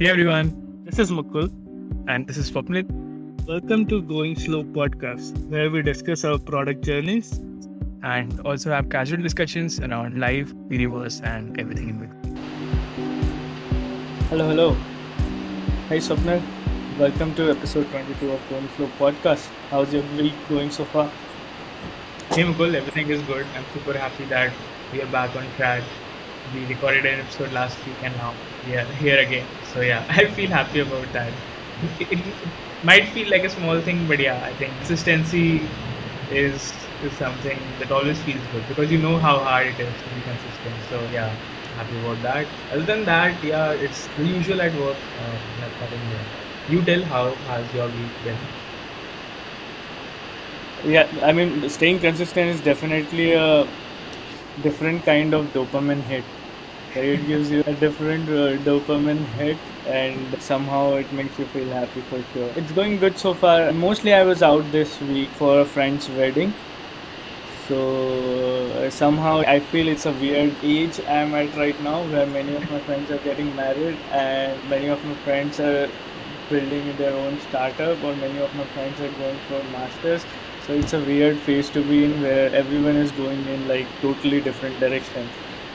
Hey everyone, this is Mukul and this is Swapnit. Welcome to Going Slow podcast, where we discuss our product journeys and also have casual discussions around life, the universe, and everything in between. Hello. Hey Swapnit. Welcome to episode 22 of Going Slow podcast. How's your week going so far? Hey Mukul, everything is good. I'm super happy that we are back on track. We recorded an episode last week and now we are here again. So yeah, I feel happy about that. It might feel like a small thing, but yeah, I think consistency is something that always feels good because you know how hard it is to be consistent. So yeah, happy about that. Other than that, yeah, it's the usual at work. Nothing new. You tell how has your week been? Yeah, I mean, staying consistent is definitely a different kind of dopamine hit. It gives you a different dopamine hit, and somehow it makes you feel happy for sure. It's going good so far. Mostly, I was out this week for a friend's wedding. So somehow I feel it's a weird age I'm at right now where many of my friends are getting married and many of my friends are building their own startup or many of my friends are going for masters. So it's a weird phase to be in where everyone is going in like totally different directions.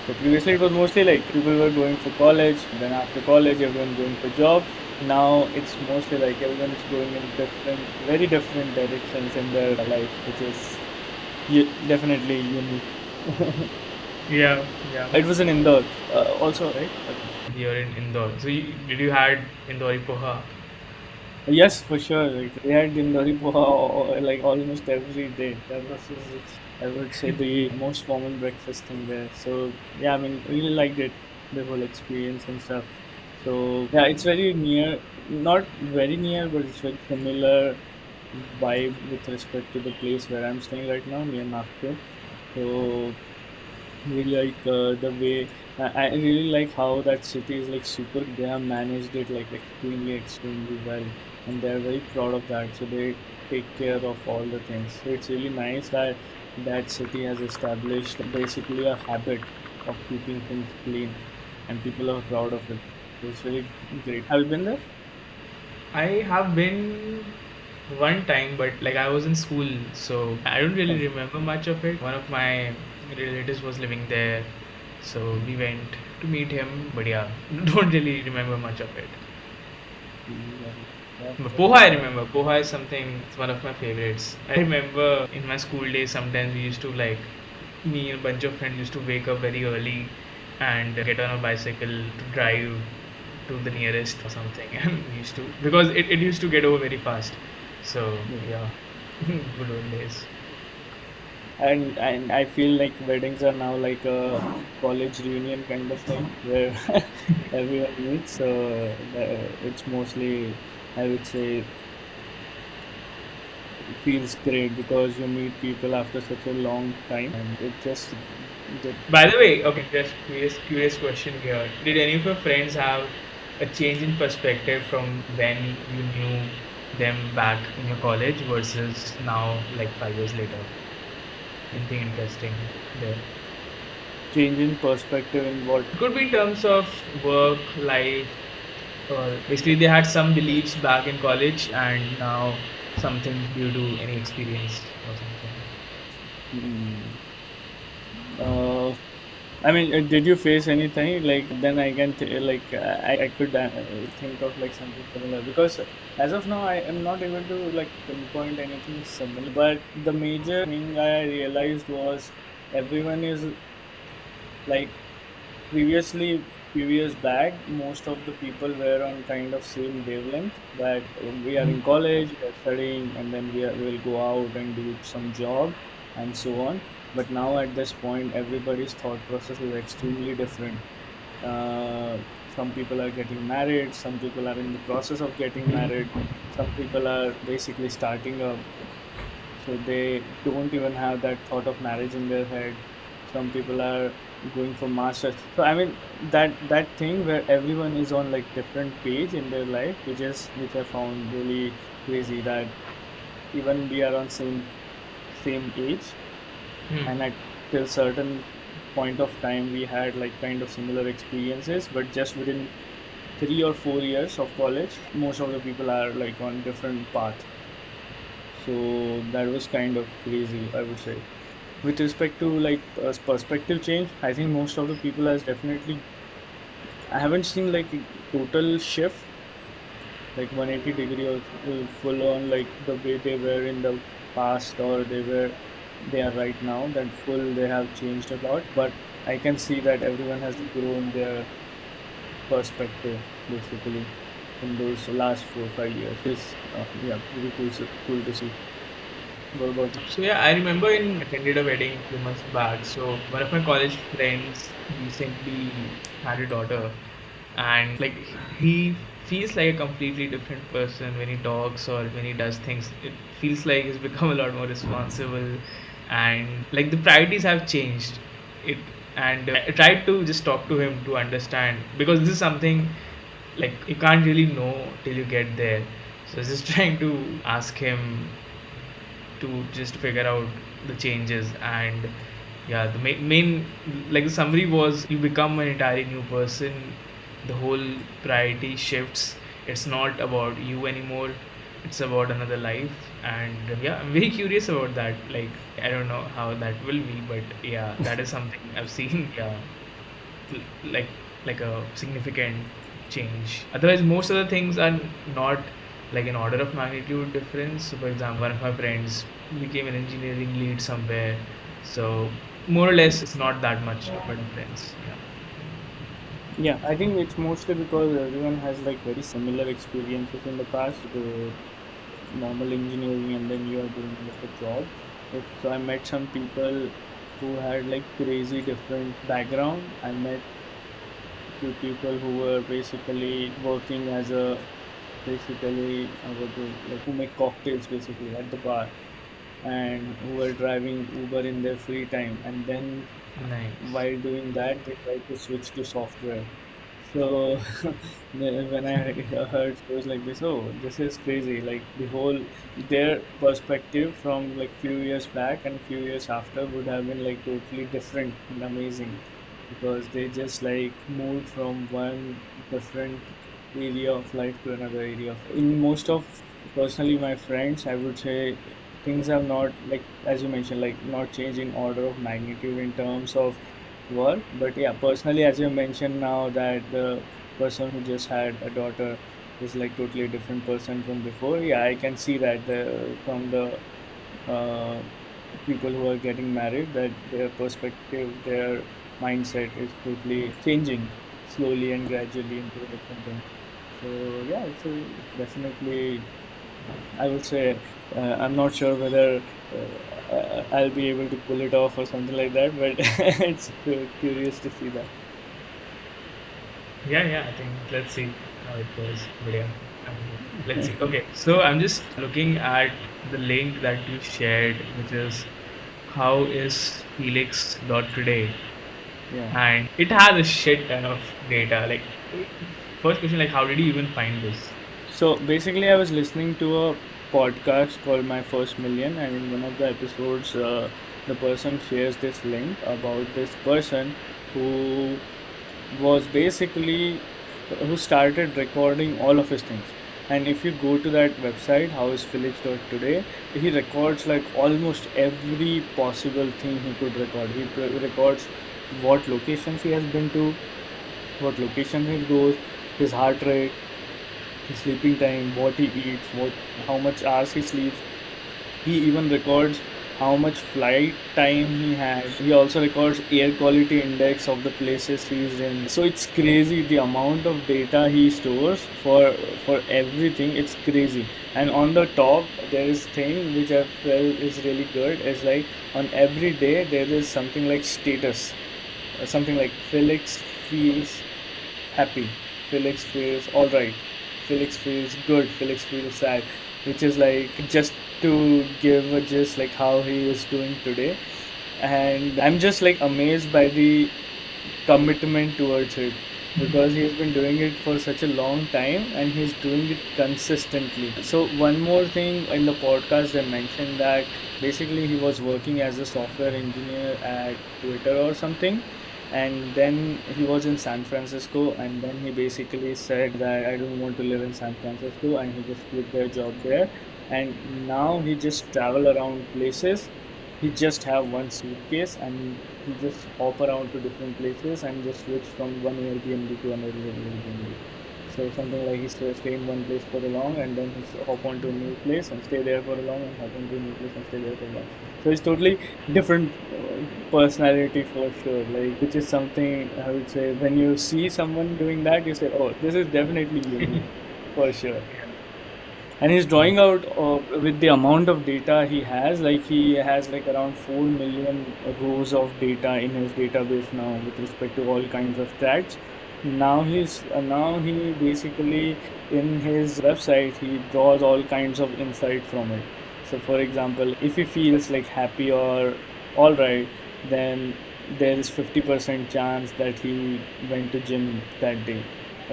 So previously it was mostly like people were going for college, then after college everyone going for job. Now it's mostly like everyone is going in different, very different directions in their life, which is definitely unique. Yeah, yeah. It was in Indore, also, right? Okay. You're in Indore. So did you had Indori poha? Yes, for sure. Like, we had Indori poha like almost every day. That was, I would say, the most common breakfast thing there. So yeah, I mean, really liked it, the whole experience and stuff. So yeah, it's very near, not very near, but it's very similar vibe with respect to the place where I'm staying right now, near Nagpur. So really like the way I really like how that city is like super. They have managed it like extremely well, and they're very proud of that. So they take care of all the things. So it's really nice that that city has established basically a habit of keeping things clean, and people are proud of it. So it's really great. Have you been there? I have been one time, but like I was in school, so I don't really Okay. remember much of it. One of my relatives was living there, so we went to meet him, but yeah, don't really remember much of it. Yeah, yeah, But that's poha, I remember. Poha is something, it's one of my favorites. I remember in my school days, sometimes we used to like, me and a bunch of friends used to wake up very early and get on a bicycle to drive to the nearest or something. And we used to, because it used to get over very fast. So, yeah. yeah, good old days. And I feel like weddings are now like a college reunion kind of thing where everyone meets. So it's mostly, I would say, feels great because you meet people after such a long time, and it just get. By the way, okay, just curious question here. Did any of your friends have a change in perspective from when you knew them back in your college versus now, like 5 years later? Anything interesting there? Change in perspective in what. It could be in terms of work, life, or basically they had some beliefs back in college and now something due to any experience or something. Hmm. Uh, I mean, did you face anything like then I can like I could think of like something similar because as of now I am not able to like pinpoint anything similar. But the major thing I realized was everyone is like previously few years back most of the people were on kind of same wavelength that we are in college, we are studying, and then we will go out and do some job and so on. But now at this point everybody's thought process is extremely different. Some people are getting married, some people are in the process of getting married, some people are basically starting up, so they don't even have that thought of marriage in their head. Some people are going for masters. So I mean that thing where everyone is on like different page in their life, which I found really crazy that even we are on same age, Hmm. and at till certain point of time we had like kind of similar experiences, but just within 3 or 4 years of college, most of the people are like on different path. So that was kind of crazy, I would say. With respect to like perspective change, I think most of the people has definitely, I haven't seen like a total shift, like 180-degree or full on like the way they were in the past or they are right now, that full they have changed a lot. But I can see that everyone has grown their perspective basically in those last 4 5 years, which is yeah, pretty cool, cool to see. What about you? So yeah, I remember in attended a wedding a few months back. So one of my college friends recently had a daughter, and like he feels like a completely different person when he talks or when he does things. It feels like he's become a lot more responsible, and like the priorities have changed. It and I tried to just talk to him to understand, because this is something like you can't really know till you get there. So I was just trying to ask him to just figure out the changes. And yeah, the main like the summary was you become an entirely new person. The whole priority shifts. It's not about you anymore, it's about another life. And yeah, I'm very curious about that. Like, I don't know how that will be, but yeah, that is something I've seen. Yeah, like a significant change. Otherwise, most of the things are not like an order of magnitude difference. So, for example, one of my friends became an engineering lead somewhere. So, more or less, it's not that much of a difference. Yeah. Yeah, I think it's mostly because everyone has like very similar experiences in the past, the normal engineering, and then you are doing like a job. So I met some people who had like crazy different background. I met few people who were basically working as a basically what do like who make cocktails basically at the bar, and who were driving Uber in their free time, and then Nice. while doing that they tried to switch to software. So when I heard stories like this, oh, this is crazy. Like the whole their perspective from like few years back and few years after would have been like totally different and amazing, because they just like moved from one different area of life to another area of in most of personally my friends, I would say things have not, like as you mentioned, like not changed in order of magnitude in terms of work. But yeah, personally, as you mentioned now, that the person who just had a daughter is like totally a different person from before. Yeah, I can see that the from the uh, people who are getting married, that their perspective, their mindset is totally changing slowly and gradually into a different thing. So yeah, it's definitely, I would say, I'm not sure whether I'll be able to pull it off or something like that, but it's curious to see that. Yeah, yeah, I think let's see how it goes. But yeah, let's see. Okay, so I'm just looking at the link that you shared, which is how is Felix dot today, Yeah. and it has a shit ton of data. Like, first question, like, how did you even find this? So basically, I was listening to a podcast called My First Million, and in one of the episodes, the person shares this link about this person who was basically who started recording all of his things. And if you go to that website, howisfelix.today, he records like almost every possible thing he could record. He records what locations he has been to, what location he goes, his heart rate, his sleeping time, what he eats, what how much hours he sleeps. He even records how much flight time he had. He also records air quality index of the places he's in. So it's crazy the amount of data he stores for everything. It's crazy. And on the top, there is thing which I felt is really good. Is like on every day there is something like status, something like Felix feels happy, Felix feels all right, Felix feels good, Felix feels sad, which is like just to give a gist like how he is doing today. And I'm just like amazed by the commitment towards it, because he's been doing it for such a long time and he's doing it consistently. So one more thing, in the podcast they mentioned that basically he was working as a software engineer at Twitter or something, And then he was in San Francisco, and then he basically said that I don't want to live in San Francisco, and he just quit their job there. And now he just travel around places. He just have one suitcase, and he just hop around to different places and just switch from one Airbnb to another Airbnb. So something like he stay in one place for a long, and then he hop onto a new place and stay there for a long, and hop onto a new place and stay there for a long. So it's totally different personality for sure. Like, which is something I would say when you see someone doing that, you say, "Oh, this is definitely unique for sure." And he's drawing out with the amount of data he has, like he has like around 4 million rows of data in his database now with respect to all kinds of tracks. Now he basically, in his website, he draws all kinds of insight from it. So for example, if he feels like happy or all right, then there is 50% chance that he went to gym that day.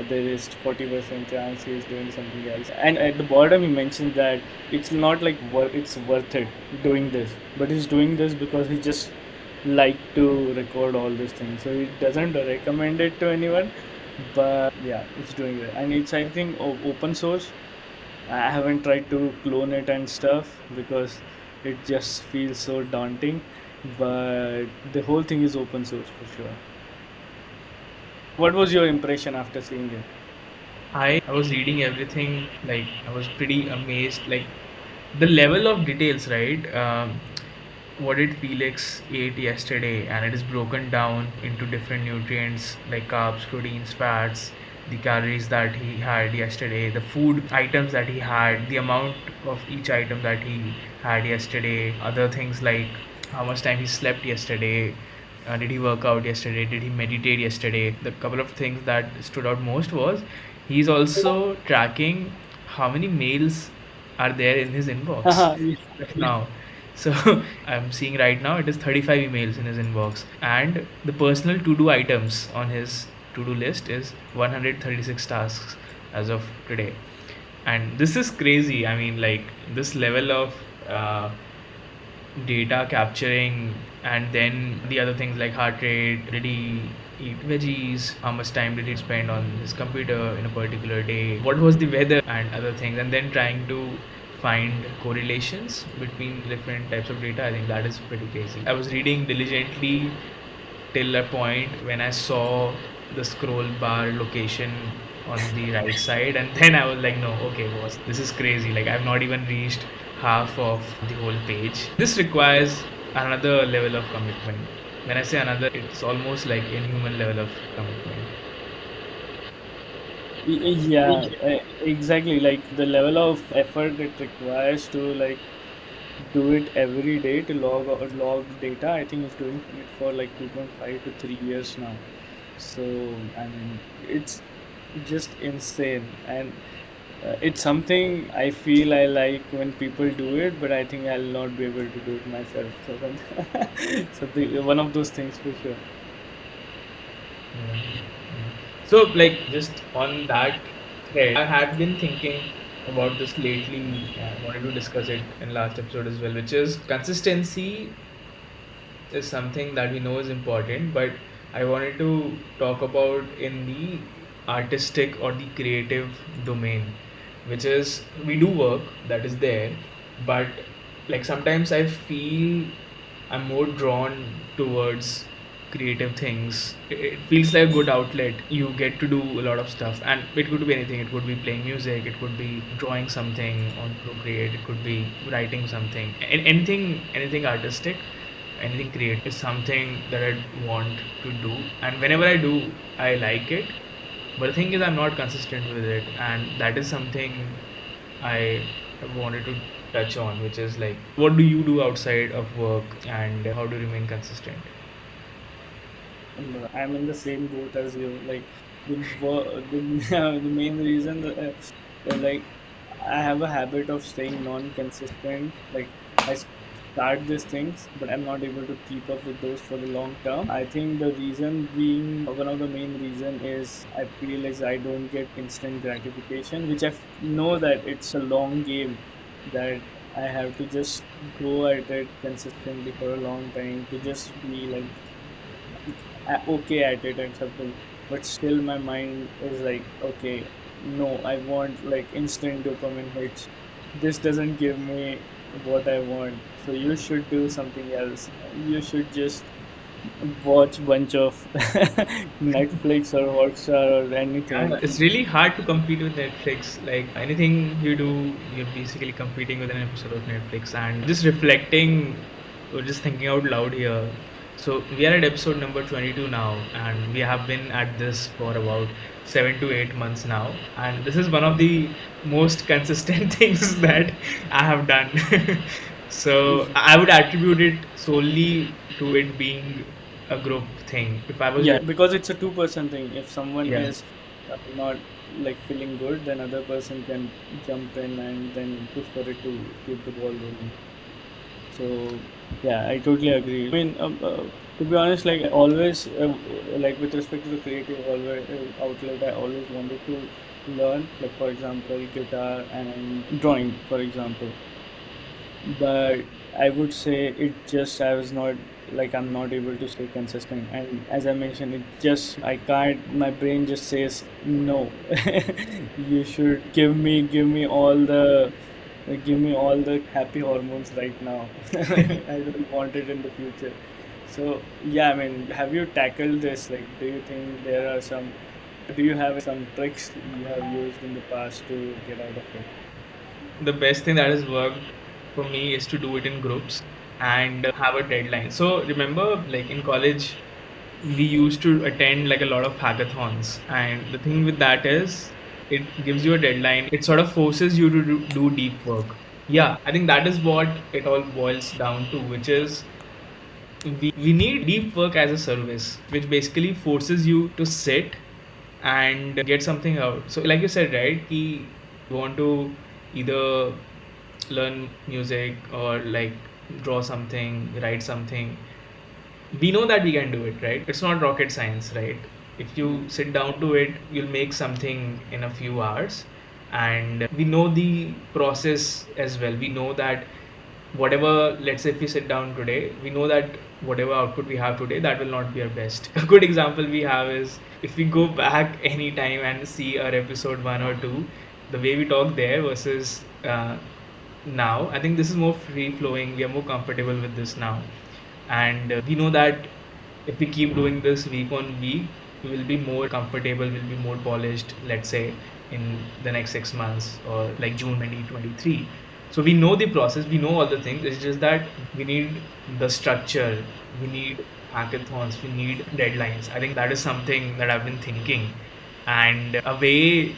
There is 40% chance he is doing something else. And at the bottom, he mentions that it's not like it's worth it doing this, but he's doing this because he just like to record all these things. So he doesn't recommend it to anyone, but yeah, it's doing it, and it's I think open source. I haven't tried to clone it and stuff because it just feels so daunting. But the whole thing is open source for sure. What was your impression after seeing it? I was reading everything, like I was pretty amazed, like the level of details, right? What did Felix ate yesterday, and it is broken down into different nutrients like carbs, proteins, fats, the calories that he had yesterday, the food items that he had, the amount of each item that he had yesterday, other things like how much time he slept yesterday, did he work out yesterday, did he meditate yesterday. The couple of things that stood out most was he's also tracking how many mails are there in his inbox right now. So I'm seeing right now it is 35 emails in his inbox, and the personal to do items on his to do list is 136 tasks as of today. And this is crazy. I mean, like, this level of uh, data capturing, and then the other things like heart rate, did he eat veggies, how much time did he spend on his computer in a particular day, what was the weather, and other things, and then trying to find correlations between different types of data. I think that is pretty crazy. I was reading diligently till a point when I saw the scroll bar location on the right side, and then I was like, no, okay, boss, this is crazy. Like, I've not even reached half of the whole page. This requires another level of commitment. When I say another, it's almost like inhuman level of commitment. Yeah, exactly. Like the level of effort it requires to like do it every day to log data. I think he's doing it for like 2.5 to 3 years now. So I mean, it's just insane, and it's something I feel I like when people do it, but I think I'll not be able to do it myself. So, one of those things for sure. Yeah. So, like, just on that thread, I had been thinking about this lately. I wanted to discuss it in last episode as well, which is consistency is something that we know is important, but I wanted to talk about in the artistic or the creative domain, which is we do work that is there, but like sometimes I feel I'm more drawn towards creative things. It feels like a good outlet. You get to do a lot of stuff, and it could be anything. It could be playing music, it could be drawing something on Procreate, it could be writing something, anything artistic, anything creative is something that I want to do. And whenever I do, I like it. But the thing is, I'm not consistent with it, and that is something I wanted to touch on, which is like, what do you do outside of work, and how do you remain consistent? I'm in the same boat as you. Like the main reason, like I have a habit of staying non-consistent. Like start these things, but I'm not able to keep up with those for the long term. I think the reason being one of the main reason is I feel is I don't get instant gratification, which know that it's a long game that I have to just go at it consistently for a long time to just be like okay at it and something, but still my mind is like, okay, no, I want like instant dopamine hits. This doesn't give me what I want. So you should do something else. You should just watch bunch of Netflix or Hotstar or Yeah, anything. it's really hard to compete with Netflix. Like anything you do, you're basically competing with an episode of Netflix. And just reflecting or just thinking out loud here. So we are at episode number 22 now, and we have been at this for about 7 to 8 months now. And this is one of the most consistent things that I have done. So I would attribute it solely to it being a group thing. If I was Yeah, doing, because it's a two-person thing. If someone yeah. is not like feeling good, then other person can jump in and then push for it to keep the ball rolling. So yeah, I totally agree. I mean, to be honest, like I always, like with respect to the creative always, outlet, I always wanted to learn, like for example, guitar and drawing, for example. But I would say it just I was not like I'm not able to stay consistent. And as I mentioned, it just I can't. My brain just says no. You should give me all the happy hormones right now. I don't want it in the future. So yeah, I mean, have you tackled this? Like, do you think there are some? Do you have some tricks you have used in the past to get out of it? The best thing that has worked for me is to do it in groups and have a deadline. So remember, like in college, we used to attend like a lot of hackathons, and the thing with that is it gives you a deadline. It sort of forces you to do deep work. Yeah, I think that is what it all boils down to, which is we need deep work as a service, which basically forces you to sit and get something out. So, like you said, right, we want to either learn music or like draw something, write something. We know that we can do it, right? It's not rocket science, right? If you Mm. sit down to it, you'll make something in a few hours. And we know the process as well. We know that whatever, let's say if we sit down today, we know that whatever output we have today, that will not be our best. A good example we have is if we go back any time and see our episode 1 or 2, the way we talk there versus now, I think this is more free flowing. We are more comfortable with this now, and we know that if we keep doing this week on week, we will be more comfortable, we'll be more polished, let's say in the next 6 months or like June 2023. So we know the process, we know all the things. It's just that we need the structure, we need hackathons, we need deadlines. I think that is something that I've been thinking. And a way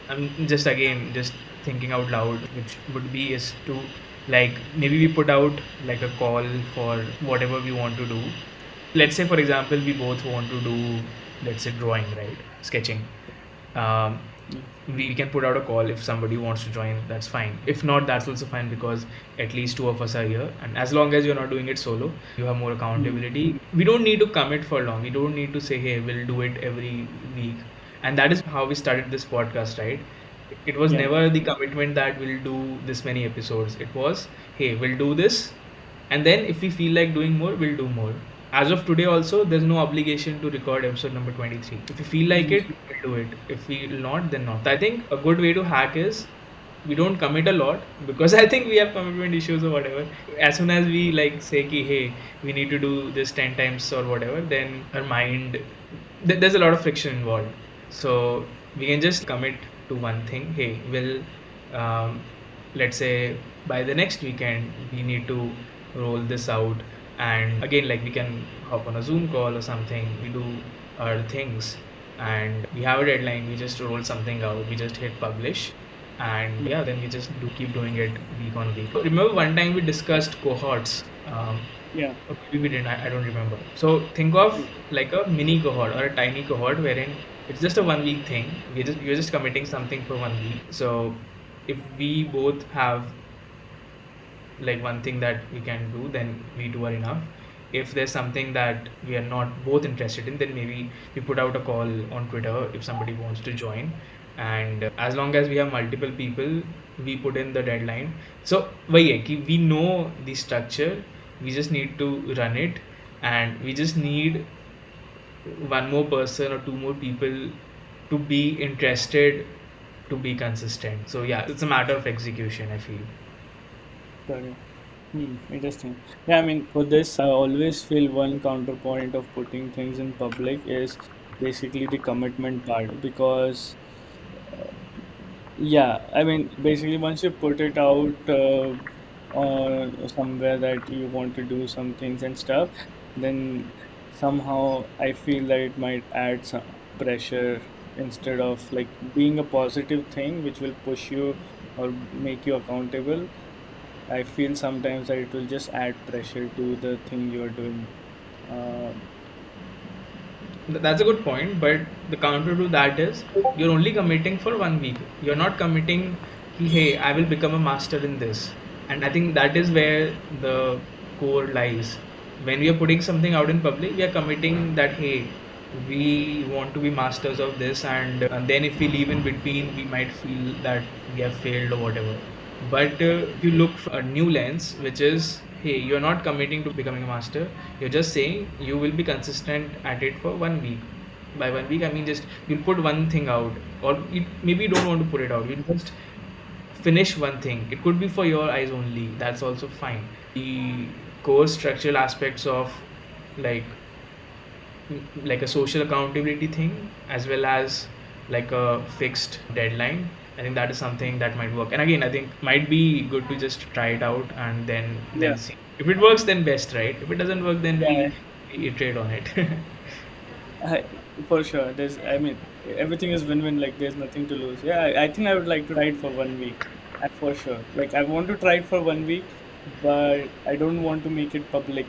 I'm just again just thinking out loud, which would be is to like maybe we put out like a call for whatever we want to do. Let's say for example we both want to do, let's say, drawing, right, sketching. um, Yeah. we can put out a call. If somebody wants to join, that's fine. If not, that's also fine, because at least two of us are here, and as long as you're not doing it solo, you have more Mm. accountability. We don't need to commit for long. We don't need to say, hey, we'll do it every week. And that is how we started this podcast, right? It was Yeah. never the commitment that we'll do this many episodes. It was, hey, we'll do this, and then if we feel like doing more, we'll do more. As of today also, there's no obligation to record episode number 23. If you feel like it, we'll do it. If we will not, then not. I think a good way to hack is we don't commit a lot, because I think we have commitment issues or whatever. As soon as we like say ki, hey, we need to do this 10 times or whatever, then our mind, there's a lot of friction involved. So we can just commit to one thing. Hey, we'll let's say by the next weekend we need to roll this out, and again like we can hop on a Zoom call or something. We do our things and we have a deadline. We just roll something out. We just hit publish, and yeah, then we just do keep doing it week on week. Remember one time we discussed cohorts. Yeah. Or maybe we didn't. I don't remember. So think of like a mini cohort or a tiny cohort wherein it's just a 1 week thing. You're just committing something for 1 week. So if we both have like one thing that we can do, then we two are enough. If there's something that we are not both interested in, then maybe we put out a call on Twitter if somebody wants to join. And as long as we have multiple people, we put in the deadline. So वही है कि we know the structure, we just need to run it, and we just need one more person or two more people to be interested, to be consistent. So yeah, it's a matter of execution, I feel. Correct. Interesting. Yeah, I mean, for this, I always feel one counterpoint of putting things in public is basically the commitment part because yeah, I mean, basically, once you put it out on somewhere that you want to do some things and stuff, then somehow I feel that it might add some pressure instead of like being a positive thing which will push you or make you accountable. I feel sometimes that it will just add pressure to the thing you're doing. Uh, That's a good point, but the counter to that is you're only committing for 1 week. You're not committing, ki, hey, I will become a master in this. And I think that is where the core lies. When we are putting something out in public, we are committing that, hey, we want to be masters of this, and then if we leave in between, we might feel that we have failed or whatever. But if you look from a new lens, which is, hey, you're not committing to becoming a master, you're just saying you will be consistent at it for 1 week. By 1 week, I mean just you'll put one thing out, or maybe you don't want to put it out, you'll just finish one thing. It could be for your eyes only, that's also fine. The core structural aspects of like like a social accountability thing as well as like a fixed deadline, I think that is something that might work. And again, I think might be good to just try it out and then yeah, see if it works, then best, right? If it doesn't work, then yeah, we iterate on it. I, for sure. I mean, everything is win-win. Like, there's nothing to lose. Yeah, I think I would like to try it for 1 week, for sure. Like, I want to try it for 1 week, but I don't want to make it public.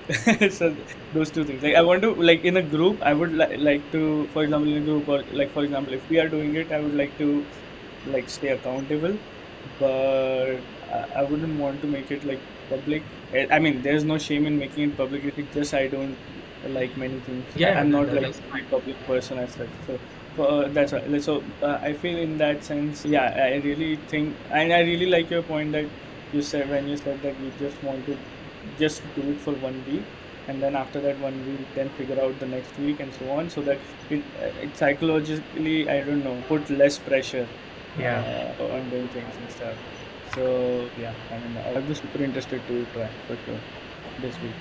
So those two things. Like, I want to like in a group. I would like to, for example, in a group or like for example, if we are doing it, I would like to like stay accountable, but I wouldn't want to make it like public. I mean, there's no shame in making it public. It's just I don't like many things. Yeah, I'm not like that's a fine. very public person as such. So that's why. Like, so I feel in that sense, yeah, I really think, and I really like your point that you said when you said that you just want to just do it for 1 week. And then after that 1 week, then figure out the next week and so on, so that it psychologically, I don't know, put less pressure Yeah. on doing things and stuff. So yeah, I mean, I'll be super interested to try for sure this week.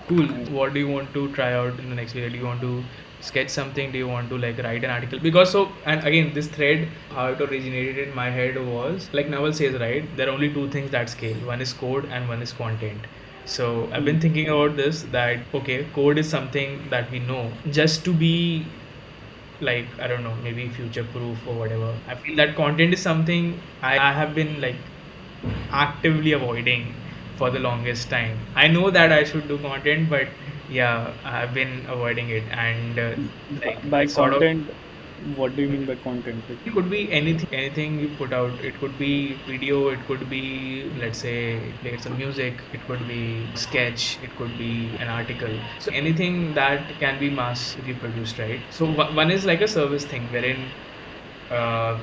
Cool. And What do you want to try out in the next video? Do you want to sketch something? Do you want to like write an article? Because so, and again, this thread, how it originated in my head was like Naval says, right? There are only two things that scale. One is code and one is content. So I've been mm, thinking about this, that okay, code is something that we know just to be like, I don't know, maybe future proof or whatever. I feel that content is something I have been like actively avoiding for the longest time. I know that I should do content, but yeah, I've been avoiding it, and like I by sort of. content, what do you mean by content? Like, It could be anything you put out. It could be video. It could be, let's say, play some music. It could be sketch. It could be an article. So anything that can be mass reproduced, right? So one is like a service thing, wherein uh,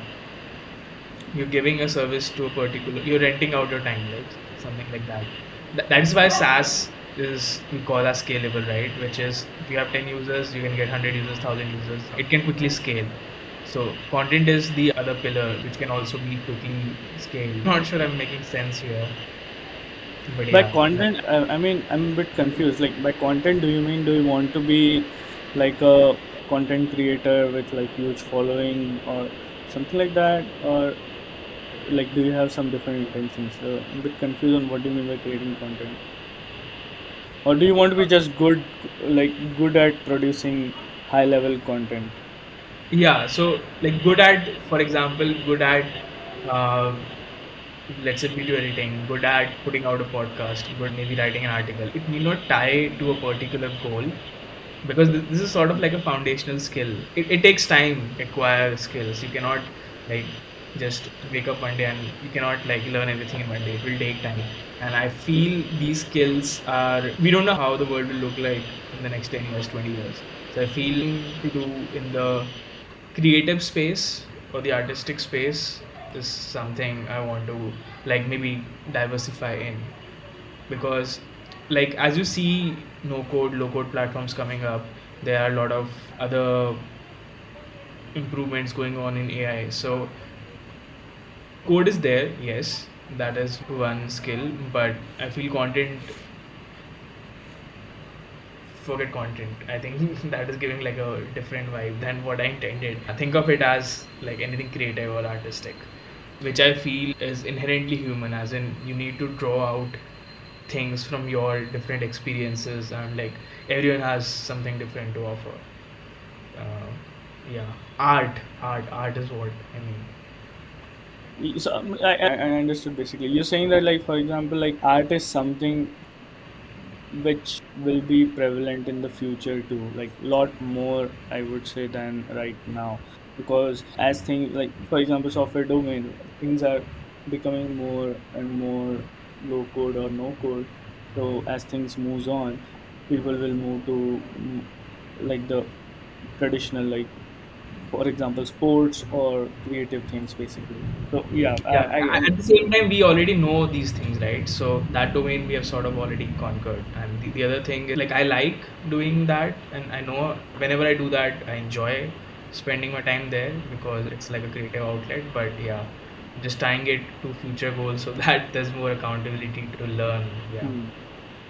you're giving a service to a particular, you're renting out your time, like something like that. That's why SaaS is, we call as scalable, right? Which is if you have 10 users, you can get 100 users, 1000 users. It can quickly scale. So content is the other pillar which can also be quickly scaled. Not sure I'm making sense here, but by yeah. content, I mean, I'm a bit confused. Like, by content, do you mean do you want to be like a content creator with like huge following or something like that, or like do you have some different intentions? So I'm a bit confused on what do you mean by creating content, or do you want to be just good, like good at producing high level content? Yeah, so like good at, for example, good at uh, let's say video editing, good at putting out a podcast, good maybe writing an article. It need not tie to a particular goal, because this is sort of like a foundational skill. It takes time to acquire skills. You cannot like just wake up one day, and you cannot like learn everything in one day. It will take time. And I feel these skills are, we don't know how the world will look like in the next 10 years, 20 years. So I feel to do in the creative space or the artistic space is something I want to like maybe diversify in, because like as you see no code low code platforms coming up, There are a lot of other improvements going on in AI. So code is there, yes, that is one skill, but I feel content, forget content. I think that is giving like a different vibe than what I intended. Think of it as like anything creative or artistic, which I feel is inherently human, as in you need to draw out things from your different experiences, and like everyone has something different to offer. Uh, yeah, art is what I mean. So I understood basically. You're saying that, like, for example, like art is something which will be prevalent in the future too, like lot more, I would say, than right now. Because as things like, for example, software domain, things are becoming more and more low code or no code. So as things moves on, people will move to like the traditional, like for example, sports or creative things basically. So yeah, Yeah, I at the same time we already know these things, right? So that domain we have sort of already conquered. And the other thing is like I like doing that, and I know whenever I do that I enjoy spending my time there because it's like a creative outlet. But yeah, just tying it to future goals so that there's more accountability to learn. Yeah. hmm.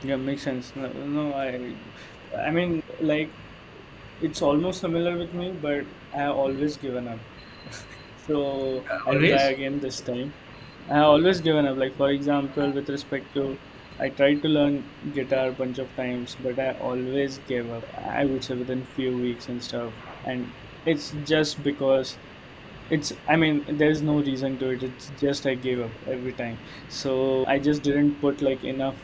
Yeah, makes sense. No, no, I mean, like it's almost similar with me, but I have always given up. So I'll try Always. again this time. I have always given up. Like for example, with respect to, I tried to learn guitar a bunch of times, but I always gave up. I would say within few weeks and stuff, and it's just because it's, I mean, there's no reason to it, it's just I gave up every time. So I just didn't put like enough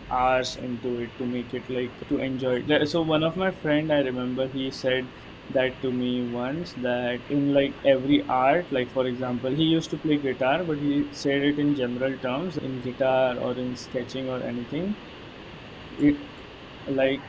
hours into it to make it like to enjoy it. So one of my friend, I remember, he said that to me once, that in like every art, like for example, he used to play guitar, but he said it in general terms, in guitar or in sketching or anything, it like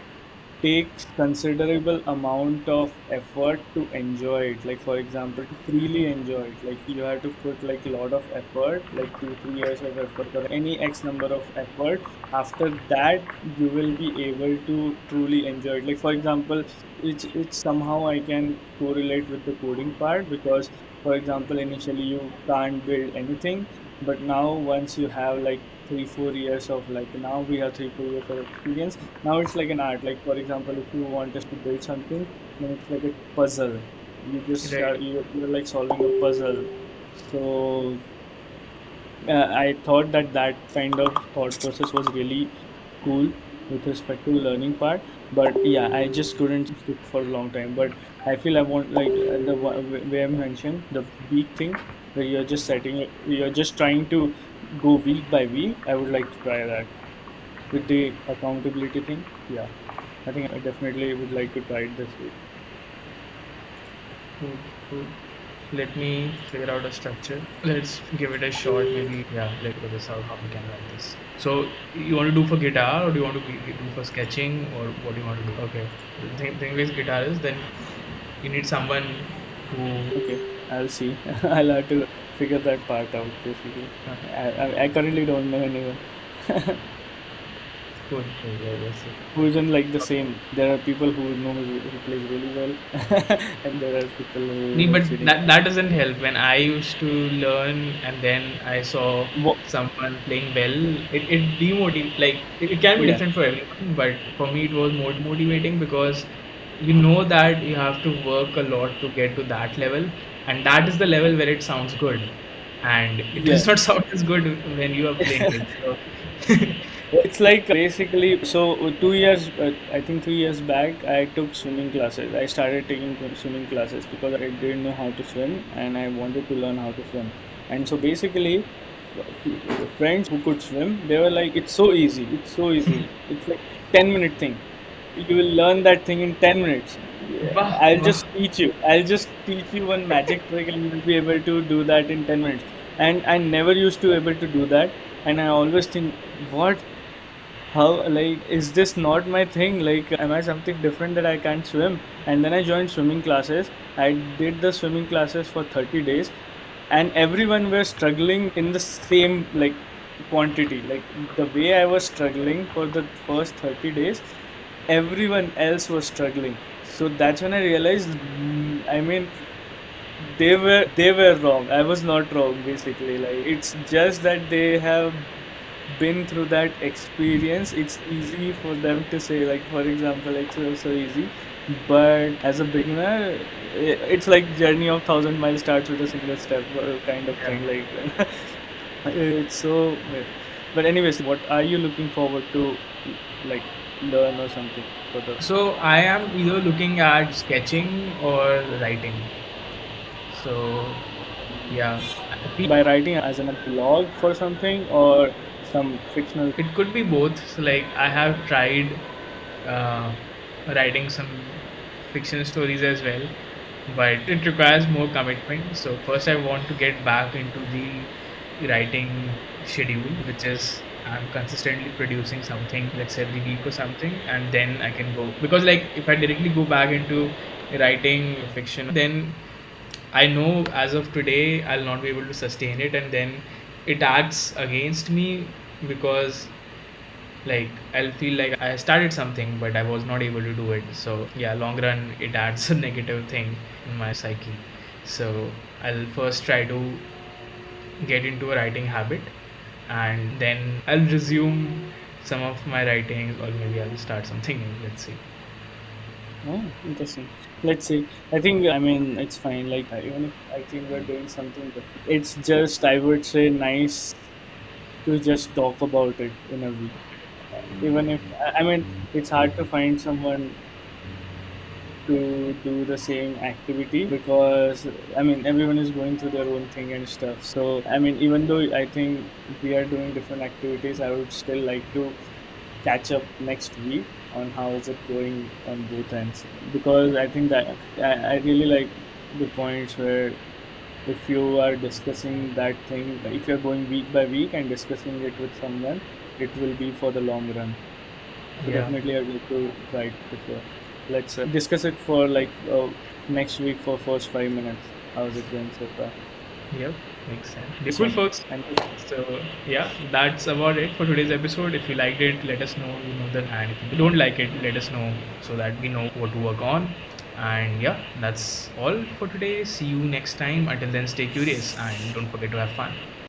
takes considerable amount of effort to enjoy it. Like for example, to freely enjoy it, like you have to put like a lot of effort, like 2 3 years of effort or any x number of effort. After that you will be able to truly enjoy it. Like for example, it's somehow I can correlate with the coding part, because for example, initially you can't build anything, but now once you have like 3 4 years of, like now we have 3 4 years of experience, now it's like an art. Like for example, if you want us to build something, then it's like a puzzle. You just Right. start, you're like solving a puzzle. So I thought that that kind of thought process was really cool with respect to learning part. But yeah, I just couldn't stick for a long time. But I feel I want like way I mentioned the week thing, where you're just setting it, you're just trying to go week by week. I would like to try that with the accountability thing. Yeah, I think I definitely would like to try it this week. Cool, cool. Let me figure out a structure. Let's give it a shot. Maybe, yeah, let's figure this out how we can run this. So, you want to do for guitar, or do you want to do for sketching, or what do you want to do? Okay. The thing with guitar is then you need someone who. Okay, I'll see. I'll have to figure that part out basically. I currently don't know anyone Cool, cool, yeah, that's it. who isn't like the same. There are people who know who plays really well, and there are people who Nee, are but sitting. that doesn't help. When I used to learn and then I saw Wo- someone playing well, it demotivates. Like it can be yeah, different for everyone, but for me it was more motivating because you know that you have to work a lot to get to that level, and that is the level where it sounds good, and it yeah. does not sound as good when you are playing it. So It's like basically, so 2 years, I think 3 years back, I took swimming classes. I started taking swimming classes because I didn't know how to swim and I wanted to learn how to swim. And so basically, friends who could swim, they were like, it's so easy. It's so easy. It's like 10-minute thing. You will learn that thing in 10 minutes. Yeah, wow, I'll wow. just teach you. I'll just teach you one magic trick and you'll be able to do that in 10 minutes. And I never used to able to do that. And I always think, what, how, like, is this not my thing? Like, am I something different that I can't swim? And then I joined swimming classes. I did the swimming classes for 30 days, and everyone were struggling in the same like quantity. Like the way I was struggling for the first 30 days, everyone else was struggling. So that's when I realized, I mean, they were wrong. I was not wrong, basically. Like, it's just that they have been through that experience. It's easy for them to say, like, for example, like, so easy. But as a beginner, it's like journey of thousand miles starts with a single step, kind of Yeah. thing. Like, it's so. But anyways, what are you looking forward to, like, learn or something for the So I am either looking at sketching or writing. So yeah, I feel by writing as in a blog for something or some fictional. it could be both. So like I have tried uh, writing some fiction stories as well, but it requires more commitment. So first, I want to get back into the writing schedule, which is I'm consistently producing something, let's say every week or something, and then I can go, because like if I directly go back into writing fiction, then I know as of today I'll not be able to sustain it, and then it acts against me, because like I'll feel like I started something but I was not able to do it. So yeah, long run it adds a negative thing in my psyche. So I'll first try to get into a writing habit, and then I'll resume some of my writings, or maybe I'll start something new. Let's see. Oh, interesting. Let's see. I think, I mean, it's fine. Like, even if I think we're doing something different, it's just, I would say, nice to just talk about it in a week. Even if, I mean, it's hard to find someone to do the same activity, because, I mean, everyone is going through their own thing and stuff. So, I mean, even though I think we are doing different activities, I would still like to catch up next week on how is it going on both ends, because I think that I really like the points where if you are discussing that thing, if you're going week by week and discussing it with someone, it will be for the long run. So Yeah. definitely I'd like to try it for sure. Let's discuss it for, like, next week for first 5 minutes. How's it going so far? Yep, makes sense. This Cool, one. folks. Thank you. So yeah, that's about it for today's episode. If you liked it, let us know. You know that, and if you don't like it, let us know so that we know what to work on. And yeah, that's all for today. See you next time. Until then, stay curious and don't forget to have fun.